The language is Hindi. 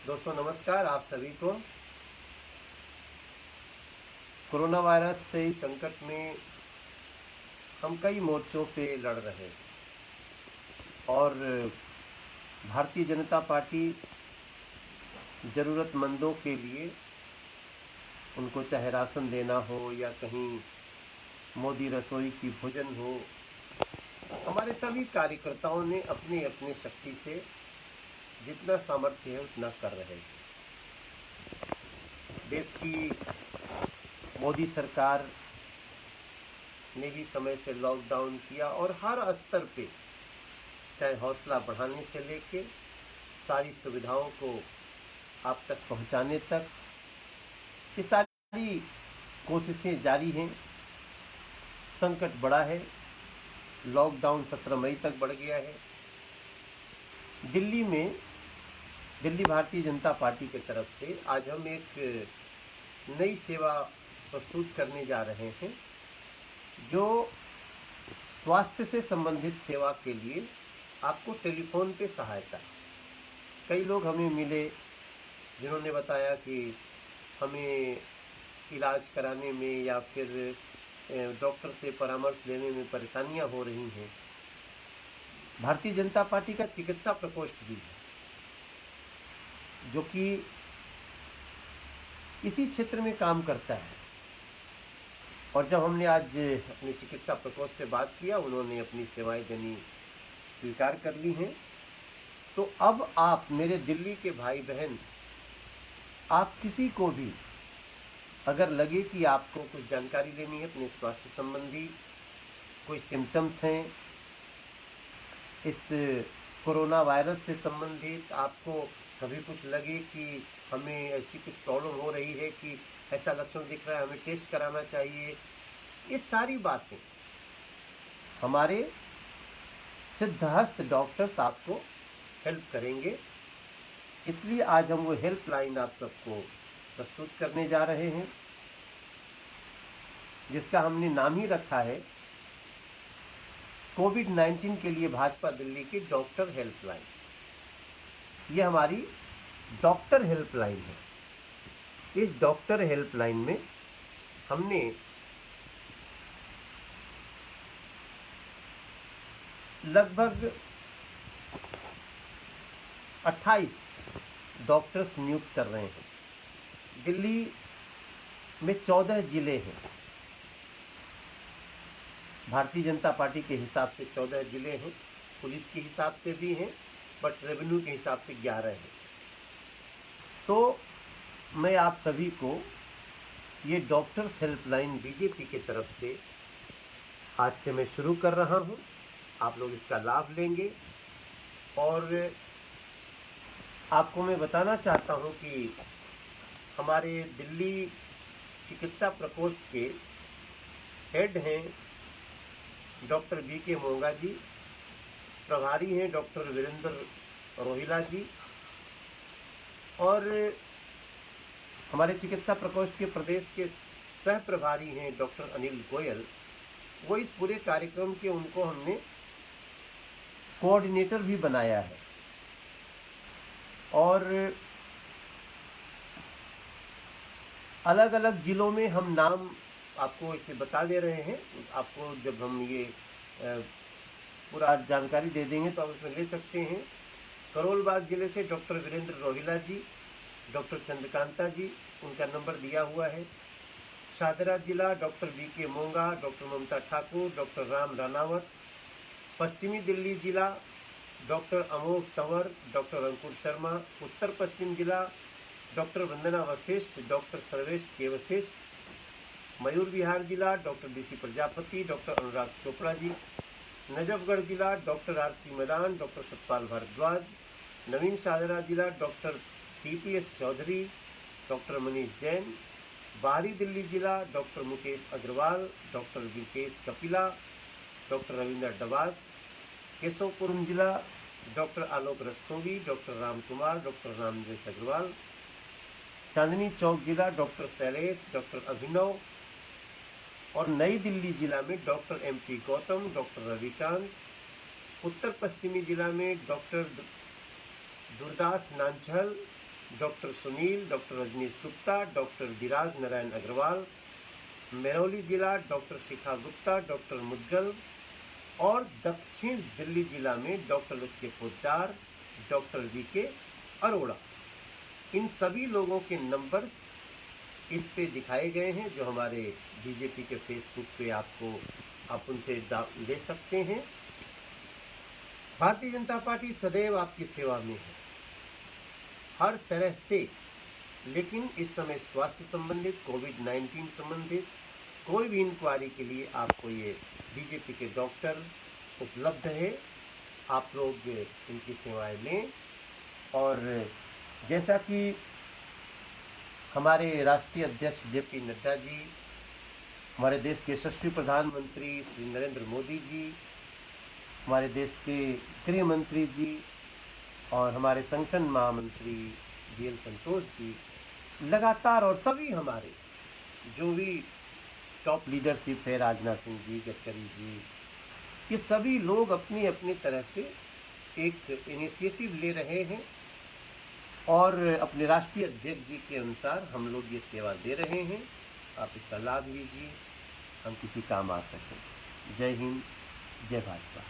दोस्तों नमस्कार। आप सभी को कोरोना वायरस से इस संकट में हम कई मोर्चों पे लड़ रहे हैं और भारतीय जनता पार्टी ज़रूरतमंदों के लिए, उनको चाहे राशन देना हो या कहीं मोदी रसोई की भोजन हो, हमारे सभी कार्यकर्ताओं ने अपनी अपनी शक्ति से जितना सामर्थ्य है उतना कर रहे हैं। देश की मोदी सरकार ने भी समय से लॉकडाउन किया और हर स्तर पे, चाहे हौसला बढ़ाने से लेके सारी सुविधाओं को आप तक पहुंचाने तक, ये सारी कोशिशें जारी हैं। संकट बड़ा है, लॉकडाउन 17 मई तक बढ़ गया है। दिल्ली भारतीय जनता पार्टी की तरफ से आज हम एक नई सेवा प्रस्तुत करने जा रहे हैं, जो स्वास्थ्य से संबंधित सेवा के लिए आपको टेलीफोन पे सहायता। कई लोग हमें मिले जिन्होंने बताया कि हमें इलाज कराने में या फिर डॉक्टर से परामर्श लेने में परेशानियां हो रही हैं। भारतीय जनता पार्टी का चिकित्सा प्रकोष्ठ भी है, जो कि इसी क्षेत्र में काम करता है। और जब हमने आज अपने चिकित्सा प्रकोष्ठ से बात किया, उन्होंने अपनी सेवाएं देनी स्वीकार कर ली हैं। तो अब आप मेरे दिल्ली के भाई बहन, आप किसी को भी अगर लगे कि आपको कुछ जानकारी लेनी है अपने स्वास्थ्य संबंधी, कोई सिम्टम्स हैं इस कोरोना वायरस से संबंधित, आपको कभी कुछ लगे कि हमें ऐसी कुछ प्रॉब्लम हो रही है कि ऐसा लक्षण दिख रहा है, हमें टेस्ट कराना चाहिए, ये सारी बातें हमारे सिद्धहस्त डॉक्टर्स आपको हेल्प करेंगे। इसलिए आज हम वो हेल्पलाइन आप सबको प्रस्तुत करने जा रहे हैं, जिसका हमने नाम ही रखा है कोविड-19 के लिए भाजपा दिल्ली की डॉक्टर हेल्पलाइन। ये हमारी डॉक्टर हेल्पलाइन है। इस डॉक्टर हेल्पलाइन में हमने लगभग 28 डॉक्टर्स नियुक्त कर रहे हैं। दिल्ली में 14 जिले हैं। भारतीय जनता पार्टी के हिसाब से 14 जिले हैं, पुलिस के हिसाब से भी हैं, बट रेवेन्यू के हिसाब से 11 हैं। तो मैं आप सभी को ये डॉक्टर्स हेल्पलाइन बीजेपी की तरफ से आज से मैं शुरू कर रहा हूँ। आप लोग इसका लाभ लेंगे। और आपको मैं बताना चाहता हूँ कि हमारे दिल्ली चिकित्सा प्रकोष्ठ के हेड हैं डॉक्टर बीके मोंगा जी, प्रभारी हैं डॉक्टर वीरेंद्र रोहिला जी, और हमारे चिकित्सा प्रकोष्ठ के प्रदेश के सह प्रभारी हैं डॉक्टर अनिल गोयल। वो इस पूरे कार्यक्रम के, उनको हमने कोऑर्डिनेटर भी बनाया है। और अलग अलग जिलों में हम नाम आपको इसे बता दे रहे हैं। आपको जब हम ये पूरा जानकारी दे देंगे तो आप उसमें ले सकते हैं। करोल जिले से डॉक्टर वीरेंद्र रोहिला जी, डॉक्टर चंद्रकांता जी, उनका नंबर दिया हुआ है। शादरा जिला डॉक्टर बीके मोंगा, डॉक्टर ममता ठाकुर, डॉक्टर राम रानावत। पश्चिमी दिल्ली जिला डॉक्टर अमोघ तंवर, डॉक्टर अंकुर शर्मा। उत्तर पश्चिम जिला डॉक्टर वंदना वशिष्ठ, डॉक्टर सर्वेष्ट के वशिष्ठ। मयूर विहार जिला डॉक्टर डीसी प्रजापति, डॉक्टर अनुराग चोपड़ा जी। नजफगढ़ जिला डॉक्टर आरसी मैदान, डॉक्टर सतपाल भारद्वाज। नवीन शाहजरा जिला doctor TPS Chaudhary, doctor Manish Jain. बाहरी दिल्ली जिला doctor Mukesh Agarwal, doctor Vikesh Kapila, doctor Ravindra Dabas. Keshavpuram जिला doctor Alok Rastogi, doctor Ram Kumar, doctor Ramdesh Agarwal. Chandni Chowk जिला डॉक्टर शैलेश, डॉक्टर अभिनव। और नई दिल्ली जिला में doctor MP Gautam, doctor Ravikant. उत्तर पश्चिमी जिला में doctor Durdas Nanchal, doctor Sunil, doctor Rajneesh Gupta, doctor Dheeraj Narayan Agarwal, Mehrauli जिला डॉक्टर शिखा गुप्ता, डॉक्टर मुदगल, और दक्षिण दिल्ली जिला में डॉक्टर एस के पोद्दार, डॉक्टर वी के अरोड़ा। इन सभी लोगों के नंबर्स इस पे दिखाए गए हैं, जो हमारे बीजेपी के फेसबुक पे आप उनसे ले सकते हैं। भारतीय जनता पार्टी सदैव आपकी सेवा में है, हर तरह से। लेकिन इस समय स्वास्थ्य संबंधित, कोविड-19 संबंधित कोई भी इंक्वायरी के लिए आपको ये बीजेपी के डॉक्टर उपलब्ध है, आप लोग इनकी सेवाएं लें। और जैसा कि हमारे राष्ट्रीय अध्यक्ष जेपी नड्डा जी, हमारे देश के यशस्वी प्रधानमंत्री श्री नरेंद्र मोदी जी, हमारे देश के गृह मंत्री जी और हमारे संगठन महामंत्री बीएल संतोष जी लगातार, और सभी हमारे जो भी टॉप लीडरशिप है, राजनाथ सिंह जी, गडकरी जी, ये सभी लोग अपनी अपनी तरह से एक इनिशिएटिव ले रहे हैं और अपने राष्ट्रीय अध्यक्ष जी के अनुसार हम लोग ये सेवा दे रहे हैं। आप इसका लाभ लीजिए, हम किसी काम आ सकें। जय हिंद, जय भाजपा।